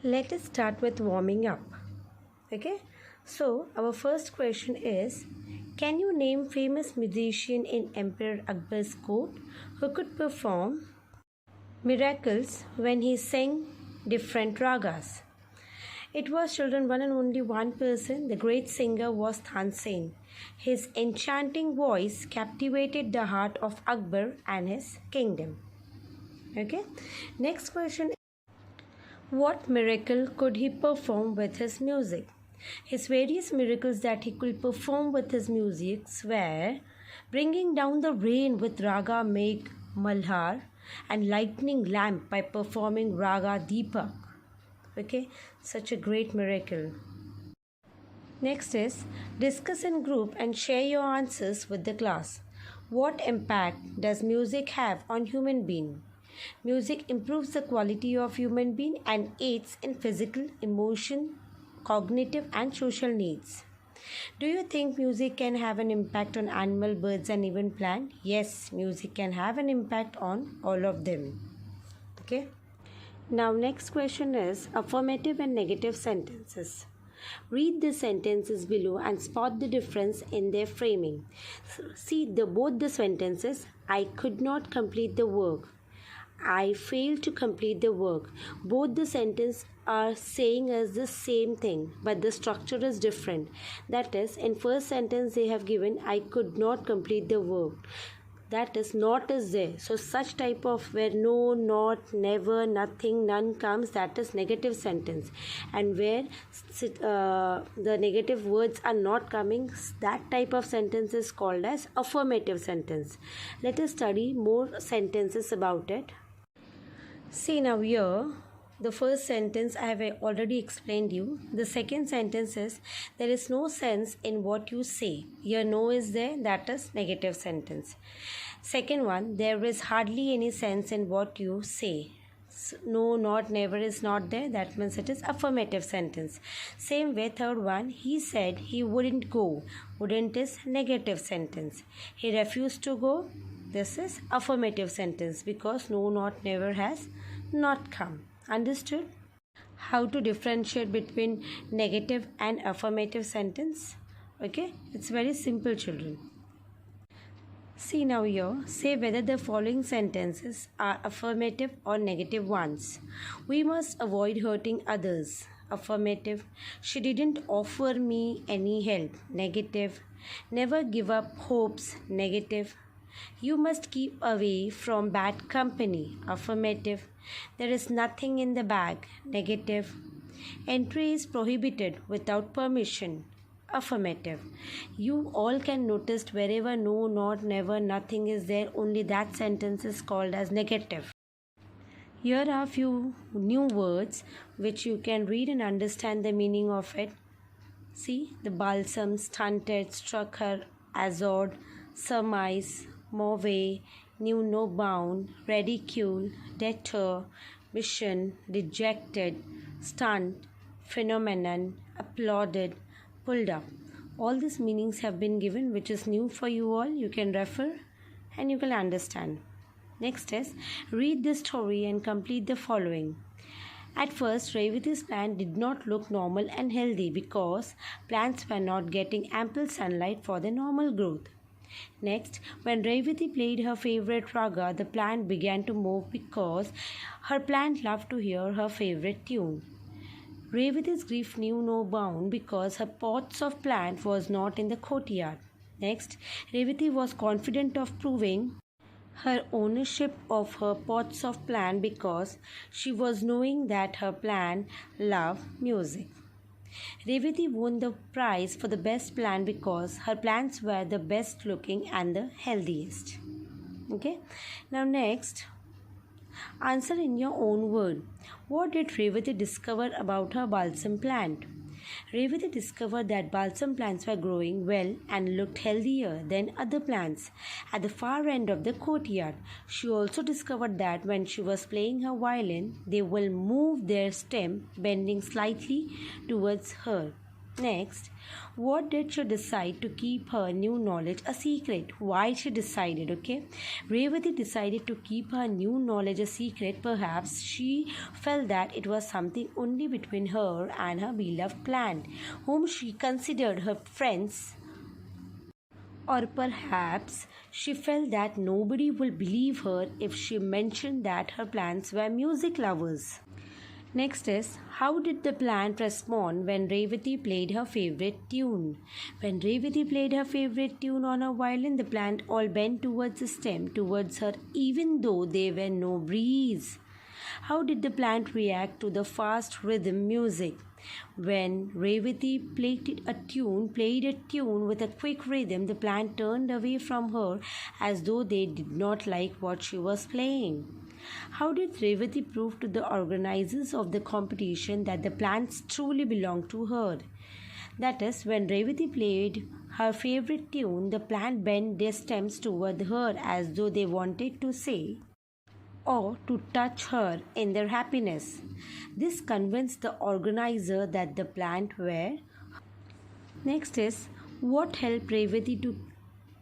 Let us start with warming up. Okay, so our first question is, can you name famous musician in Emperor Akbar's court who could perform miracles when he sang different ragas? It was children one and only one person. The great singer was Tansen. His enchanting voice captivated the heart of Akbar and his kingdom. Okay, next question. What miracle could he perform with his music? His various miracles that he could perform with his music were bringing down the rain with Raga Megh Malhar and lightning lamp by performing Raga Deepak. Okay, such a great miracle. Next is discuss in group and share your answers with the class. What impact does music have on human being? Music improves the quality of human being and aids in physical, emotion, cognitive and social needs. Do you think music can have an impact on animal, birds and even plant? Yes, music can have an impact on all of them. Okay. Now next question is affirmative and negative sentences. Read the sentences below and spot the difference in their framing. See both the sentences. I could not complete the work. I failed to complete the work. Both the sentences are saying us the same thing, but the structure is different. That is, in first sentence they have given I could not complete the work. That is, not is there. So such type of where no, not, never, nothing, none comes, that is negative sentence. And where the negative words are not coming, that type of sentence is called as affirmative sentence. Let us study more sentences about it. See now here, the first sentence I have already explained you. The second sentence is, there is no sense in what you say. Here no is there, that is negative sentence. Second one, there is hardly any sense in what you say. No, not, never is not there, that means it is affirmative sentence. Same way third one, he said he wouldn't go. Wouldn't is negative sentence. He refused to go. This is affirmative sentence because no, not, never has not come. Understood? How to differentiate between negative and affirmative sentence? Okay, it's very simple, children. See now here, say whether the following sentences are affirmative or negative ones. We must avoid hurting others. Affirmative. She didn't offer me any help. Negative. Never give up hopes. Negative. You must keep away from bad company. Affirmative. There is nothing in the bag. Negative. Entry is prohibited without permission. Affirmative. You all can notice wherever no, not, never, nothing is there, only that sentence is called as negative. Here are few new words which you can read and understand the meaning of it. See, the balsam, stunted, struck her, azored, surmise, mauve, knew no bound, ridicule, deter, mission, dejected, stunt, phenomenon, applauded, pulled up. All these meanings have been given, which is new for you all. You can refer and you can understand. Next is, read the story and complete the following. At first, Revati's plant did not look normal and healthy because plants were not getting ample sunlight for their normal growth. Next, when Revati played her favorite raga, the plant began to move because her plant loved to hear her favorite tune. Revati's grief knew no bound because her pots of plant was not in the courtyard. Next, Revati was confident of proving her ownership of her pots of plant because she was knowing that her plant loved music. Revati won the prize for the best plant because her plants were the best looking and the healthiest. Okay, now next, answer in your own word. What did Revati discover about her balsam plant? Revati discovered that balsam plants were growing well and looked healthier than other plants at the far end of the courtyard. She also discovered that when she was playing her violin, they will move their stem, bending slightly towards her. Next, what did she decide to keep her new knowledge a secret? Why she decided, okay? Revati decided to keep her new knowledge a secret. Perhaps she felt that it was something only between her and her beloved plant, whom she considered her friends. Or perhaps she felt that nobody would believe her if she mentioned that her plants were music lovers. Next is, how did the plant respond when Revati played her favorite tune? When Revati played her favorite tune on her violin, the plant all bent towards the stem, towards her, even though there were no breeze. How did the plant react to the fast rhythm music? When Revati played a tune with a quick rhythm, the plant turned away from her as though they did not like what she was playing. How did Revati prove to the organizers of the competition that the plants truly belonged to her? That is, when Revati played her favorite tune, the plant bent their stems toward her as though they wanted to say or to touch her in their happiness. This convinced the organizer that the plant were. Next is, what helped Revati to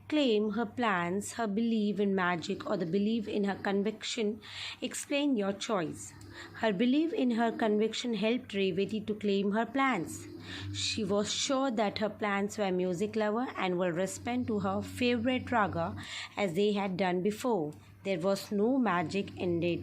claim her plans, her belief in magic, or the belief in her conviction? Explain your choice. Her belief in her conviction helped Revati to claim her plans. She was sure that her plans were music lover and would respond to her favorite raga as they had done before. There was no magic in it.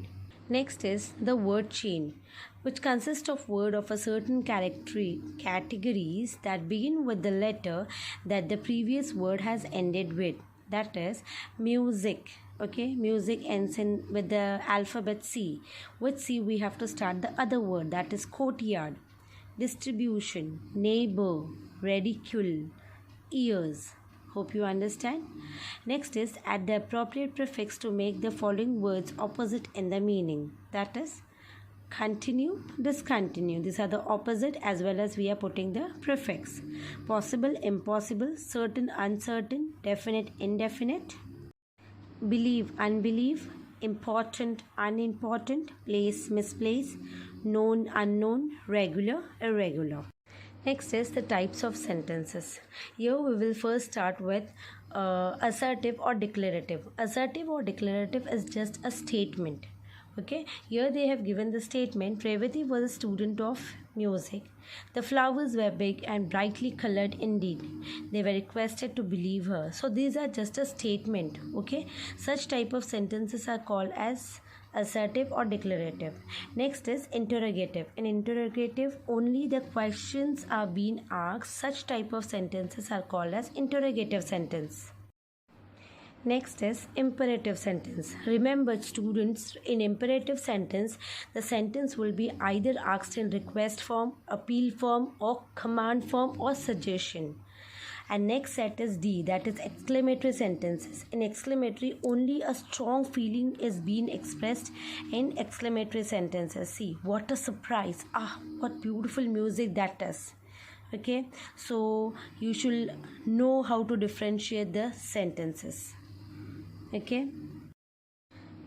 Next is the word chain, which consists of words of a certain categories that begin with the letter that the previous word has ended with. That is music. Okay, music ends in with the alphabet C. With C we have to start the other word, that is courtyard, distribution, neighbor, ridicule, ears. Hope you understand. Next is add the appropriate prefix to make the following words opposite in the meaning. That is continue, discontinue. These are the opposite as well as we are putting the prefix. Possible, impossible, certain, uncertain, definite, indefinite. Believe, unbelief, important, unimportant, place, misplace, known, unknown, regular, irregular. Next is the types of sentences. Here we will first start with assertive or declarative. Assertive or declarative is just a statement. Okay, here they have given the statement: Revati was a student of music. The flowers were big and brightly colored indeed. They were requested to believe her. So these are just a statement. Okay, such type of sentences are called as assertive or declarative. Next is interrogative. In interrogative, only the questions are being asked. Such type of sentences are called as interrogative sentence. Next is imperative sentence. Remember students, in imperative sentence, the sentence will be either asked in request form, appeal form, or command form, or suggestion. And next set is D, that is exclamatory sentences. In exclamatory, only a strong feeling is being expressed in exclamatory sentences. See, what a surprise. Ah, what beautiful music that is. Okay, so you should know how to differentiate the sentences. Okay,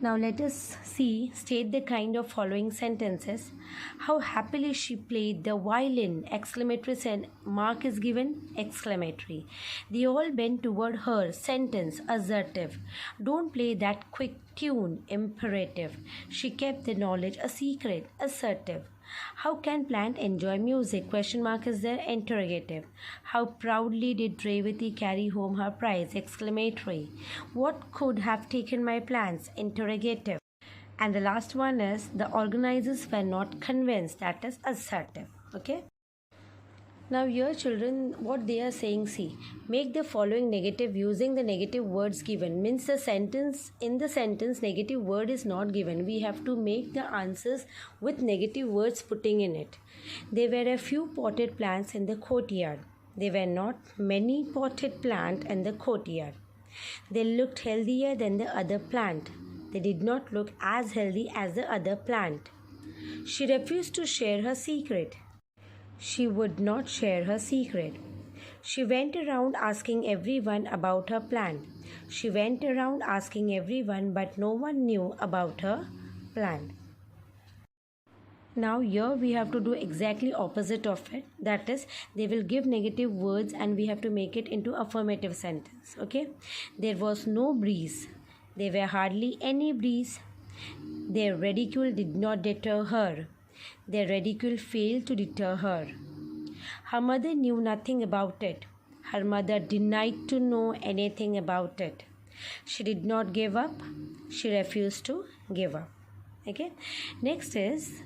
now let us state the kind of following sentences. How happily she played the violin! Exclamatory mark is given, exclamatory. They all bent toward her, sentence, assertive. Don't play that quick tune, imperative. She kept the knowledge a secret, assertive. How can plant enjoy music? Question mark is there, interrogative. How proudly did Revati carry home her prize? Exclamatory. What could have taken my plans? Interrogative. And the last one is the organizers were not convinced. That is assertive. Okay. Now here children, what they are saying, see, make the following negative using the negative words given. Means the sentence, in the sentence negative word is not given. We have to make the answers with negative words putting in it. There were a few potted plants in the courtyard. There were not many potted plants in the courtyard. They looked healthier than the other plant. They did not look as healthy as the other plant. She refused to share her secret. She would not share her secret. She went around asking everyone about her plan. She went around asking everyone, but no one knew about her plan. Now here we have to do exactly opposite of it. That is, they will give negative words and we have to make it into affirmative sentence. Okay. There was no breeze. There were hardly any breeze. Their ridicule did not deter her. Their ridicule failed to deter her. Her mother knew nothing about it. Her mother denied to know anything about it. She did not give up. She refused to give up. Okay. Next is,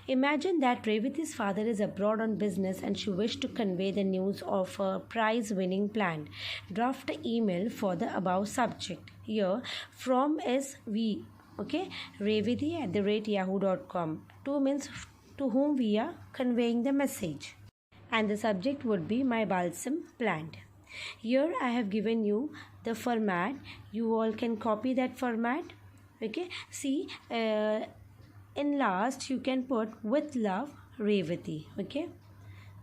imagine that Revati's father is abroad on business and she wished to convey the news of a prize-winning plan. Draft an email for the above subject. Here, from is we. Okay, revati@yahoo.com. To means to whom we are conveying the message. And the subject would be my balsam plant. Here I have given you the format. You all can copy that format. Okay, see, in last you can put with love Revati. Okay,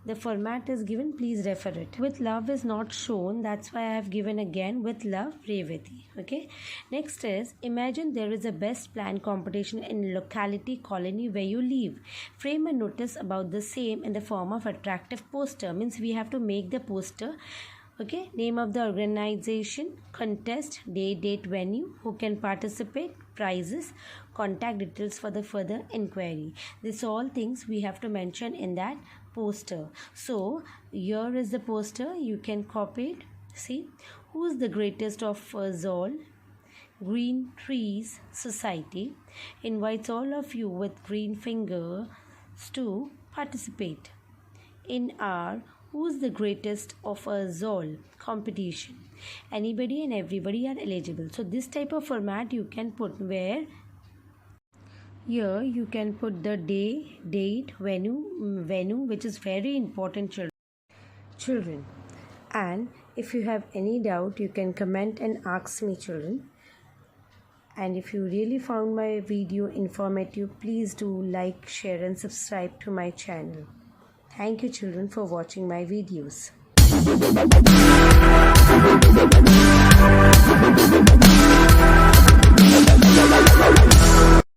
the format is given, please refer it. With love is not shown, that's why I have given again with love Revati. Okay, next is, imagine there is a best plan competition in locality colony where you live. Frame a notice about the same in the form of attractive poster. Means we have to make the poster. Okay, name of the organization, contest, day, date, venue, who can participate, prizes, contact details for the further inquiry. These all things we have to mention in that poster. So here is the poster, you can copy it. See, who is the greatest of us all? Green Trees Society invites all of you with green fingers to participate in our who's the greatest of us all competition. Anybody and everybody are eligible. So this type of format you can put, where here you can put the day, date, venue, which is very important, children. And if you have any doubt, you can comment and ask me, children. And if you really found my video informative, please do like, share and subscribe to my channel. Thank you, children, for watching my videos.